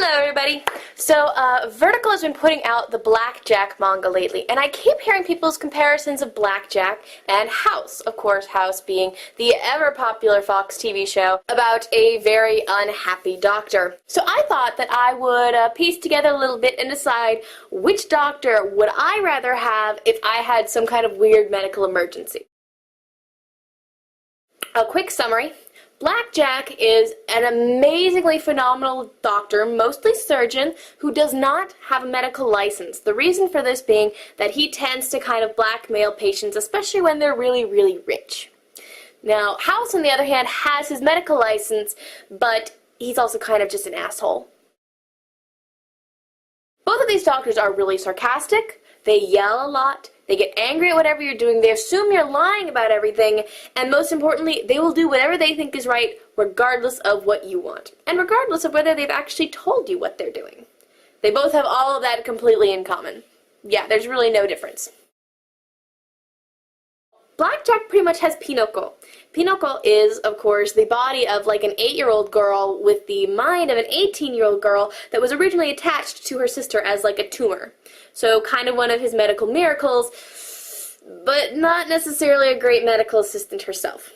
Hello everybody! So, Vertical has been putting out the BlackJack manga lately, and I keep hearing people's comparisons of BlackJack and House. Of course, House being the ever-popular Fox TV show about a very unhappy doctor. So I thought that I would piece together a little bit and decide which doctor would I rather have if I had some kind of weird medical emergency. A quick summary. BlackJack is an amazingly phenomenal doctor, mostly surgeon, who does not have a medical license. The reason for this being that he tends to kind of blackmail patients, especially when they're really, really rich. Now, House, on the other hand, has his medical license, but he's also kind of just an asshole. Both of these doctors are really sarcastic, they yell a lot, they get angry at whatever you're doing, they assume you're lying about everything, and most importantly, they will do whatever they think is right regardless of what you want, and regardless of whether they've actually told you what they're doing. They both have all of that completely in common. Yeah, there's really no difference. BlackJack pretty much has Pinochle. Pinochle is, of course, the body of like an 8-year-old girl with the mind of an 18-year-old girl that was originally attached to her sister as like a tumor. So kind of one of his medical miracles, but not necessarily a great medical assistant herself.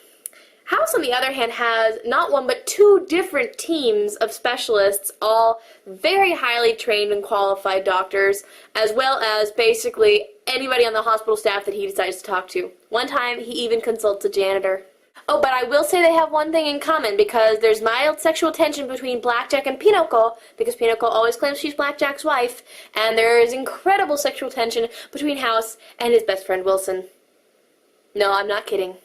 House, on the other hand, has not one but two different teams of specialists, all very highly trained and qualified doctors, as well as basically anybody on the hospital staff that he decides to talk to. One time, he even consults a janitor. Oh, but I will say they have one thing in common, because there's mild sexual tension between BlackJack and Pinochle, because Pinochle always claims she's BlackJack's wife, and there is incredible sexual tension between House and his best friend Wilson. No, I'm not kidding.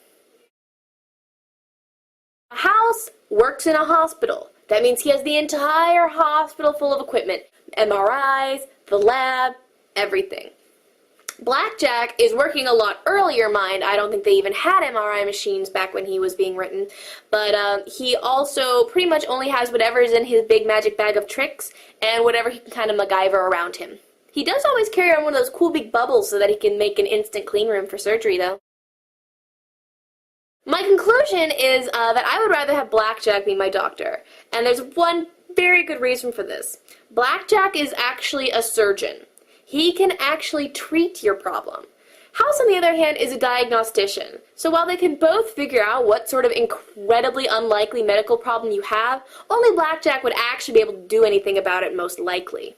House works in a hospital. That means he has the entire hospital full of equipment. MRIs, the lab, everything. BlackJack is working a lot earlier, mind. I don't think they even had MRI machines back when he was being written. But he also pretty much only has whatever is in his big magic bag of tricks and whatever he can kind of MacGyver around him. He does always carry on one of those cool big bubbles so that he can make an instant clean room for surgery, though. My conclusion is that I would rather have BlackJack be my doctor. And there's one very good reason for this. BlackJack is actually a surgeon. He can actually treat your problem. House, on the other hand, is a diagnostician. So while they can both figure out what sort of incredibly unlikely medical problem you have, only BlackJack would actually be able to do anything about it most likely.